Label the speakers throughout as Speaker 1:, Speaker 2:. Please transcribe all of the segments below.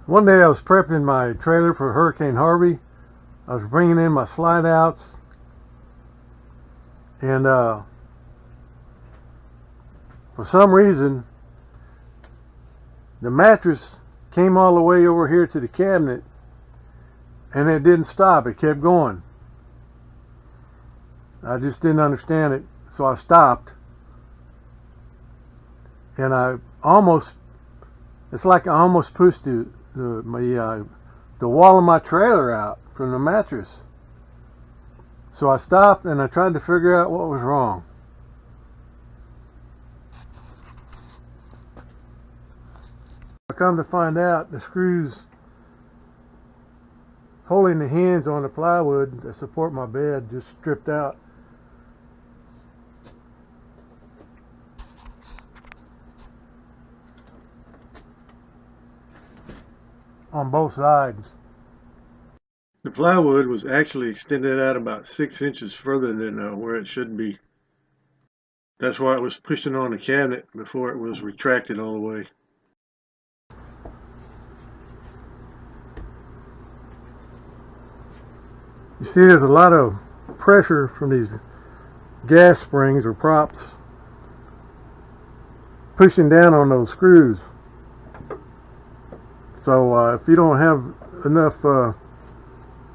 Speaker 1: One day I was prepping my trailer for Hurricane Harvey. I was bringing in my slide outs, and for some reason the mattress came all the way over here to the cabinet, and it didn't stop. It kept going. I just didn't understand it, so I stopped, and it's like I almost pushed the wall of my trailer out from the mattress. So I stopped and I tried to figure out what was wrong. I come to find out the screws holding the hinge on the plywood that support my bed just stripped out. On both sides. The plywood was actually extended out about 6 inches further than where it should be. That's why it was pushing on the cabinet before it was retracted all the way. You see, there's a lot of pressure from these gas springs or props pushing down on those screws. So if you don't have enough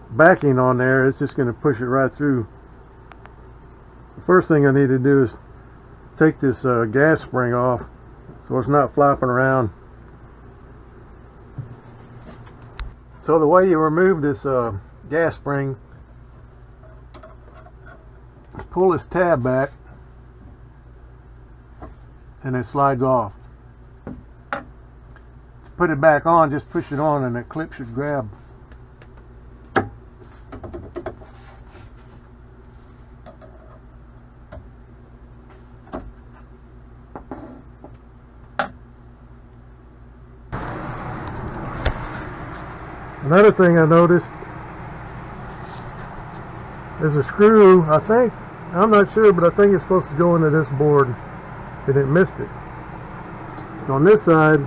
Speaker 1: backing on there, it's just going to push it right through. The first thing I need to do is take this gas spring off so it's not flopping around. So the way you remove this gas spring is pull this tab back and it slides off. Put it back on, just push it on and the clip should grab. Another thing I noticed is a screw, I'm not sure, but I think it's supposed to go into this board and it missed it. On this side,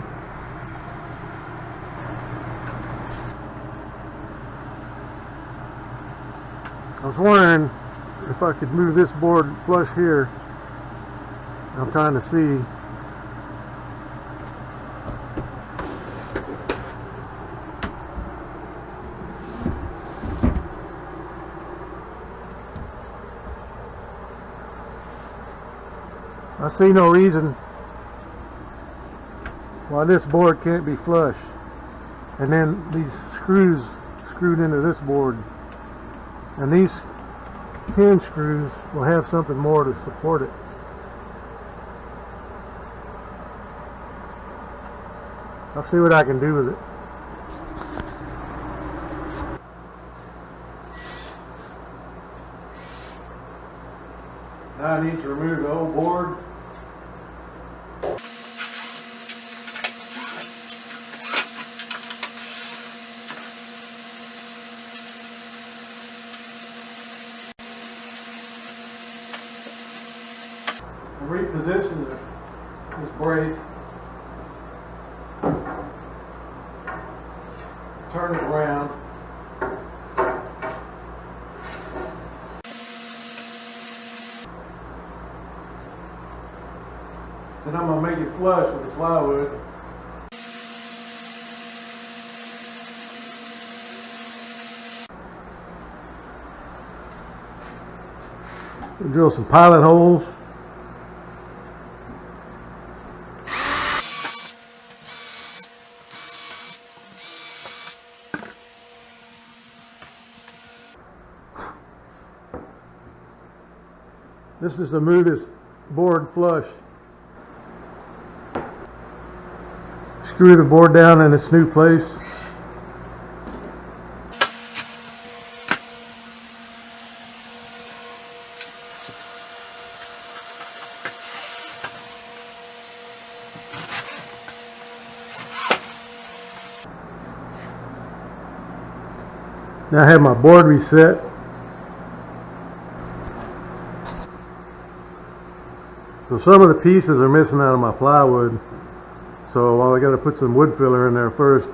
Speaker 1: I was wondering if I could move this board flush here. I'm trying to see. I see no reason why this board can't be flush. And then these screws screwed into this board. And these hinge screws will have something more to support it. I'll see what I can do with it. Now I need to remove the whole board. Reposition this brace, turn it around, then I'm going to make it flush with the plywood. Drill some pilot holes. This is to move this board flush. Screw the board down in its new place. Now I have my board reset. So some of the pieces are missing out of my plywood, so I got to put some wood filler in there first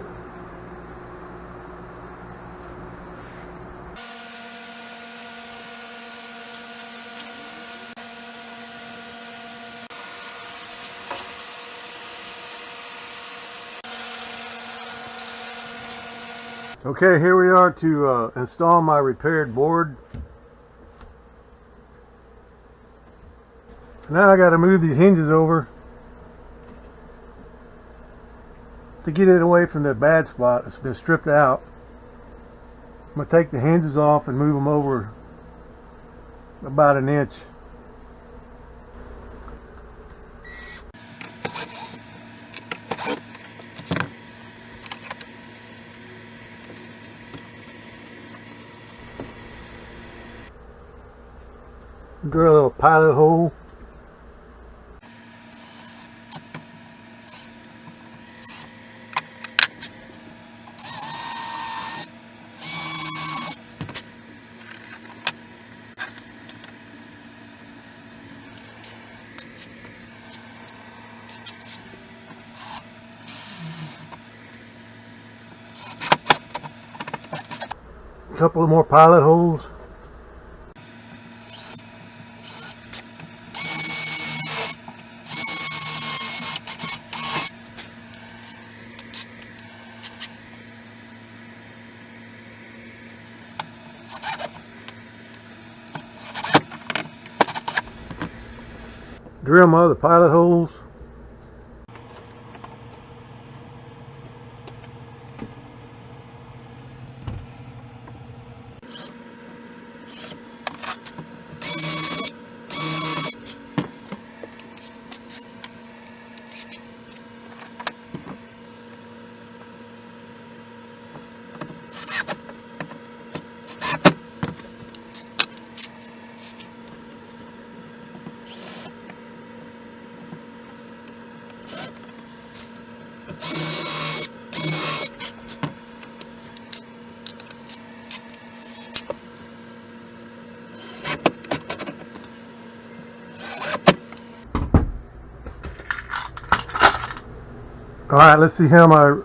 Speaker 1: Okay, here we are to install my repaired board. Now I got to move these hinges over to get it away from the bad spot. It's been stripped out. I'm going to take the hinges off and move them over about an inch. Drill a little pilot hole. A couple of more pilot holes. Drill my other pilot holes. Alright, let's see how my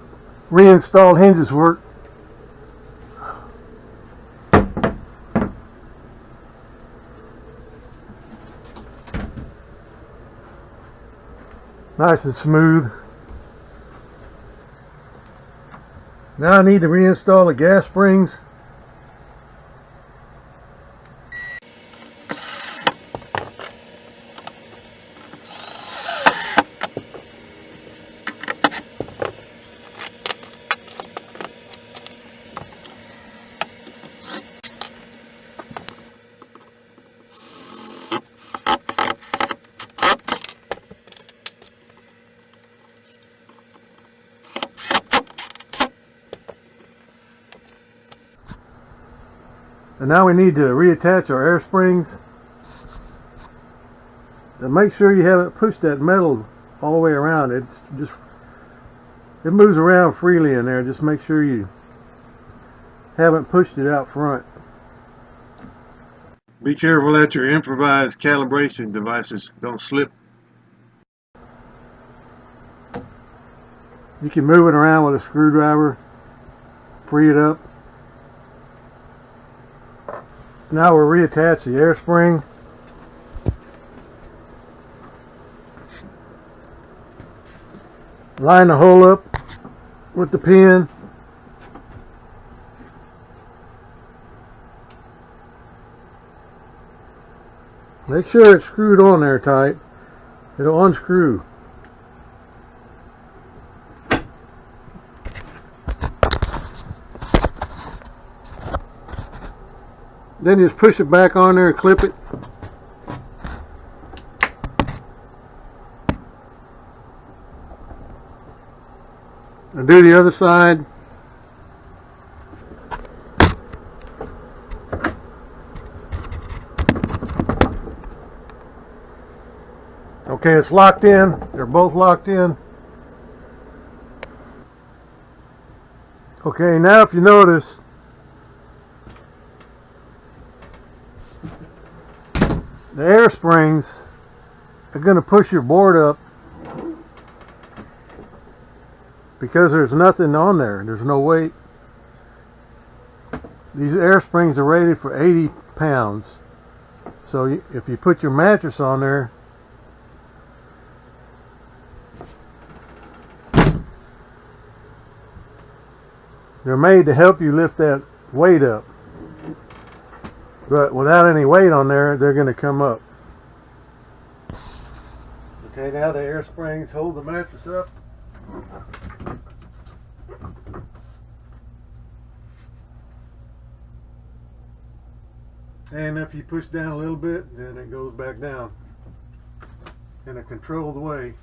Speaker 1: reinstalled hinges work. Nice and smooth. Now I need to reinstall the gas springs. And now we need to reattach our air springs. And make sure you haven't pushed that metal all the way around. It moves around freely in there. Just make sure you haven't pushed it out front. Be careful that your improvised calibration devices don't slip. You can move it around with a screwdriver, free it up. Now we'll reattach the air spring. Line the hole up with the pin. Make sure it's screwed on there tight. It'll unscrew. Then just push it back on there and clip it. And do the other side. Okay, it's locked in. They're both locked in. Okay, now if you notice, the air springs are going to push your board up because there's nothing on there. There's no weight. These air springs are rated for 80 pounds. So if you put your mattress on there, They're made to help you lift that weight up. But without any weight on there, they're going to come up. Okay, now the air springs hold the mattress up. And if you push down a little bit, then it goes back down in a controlled way.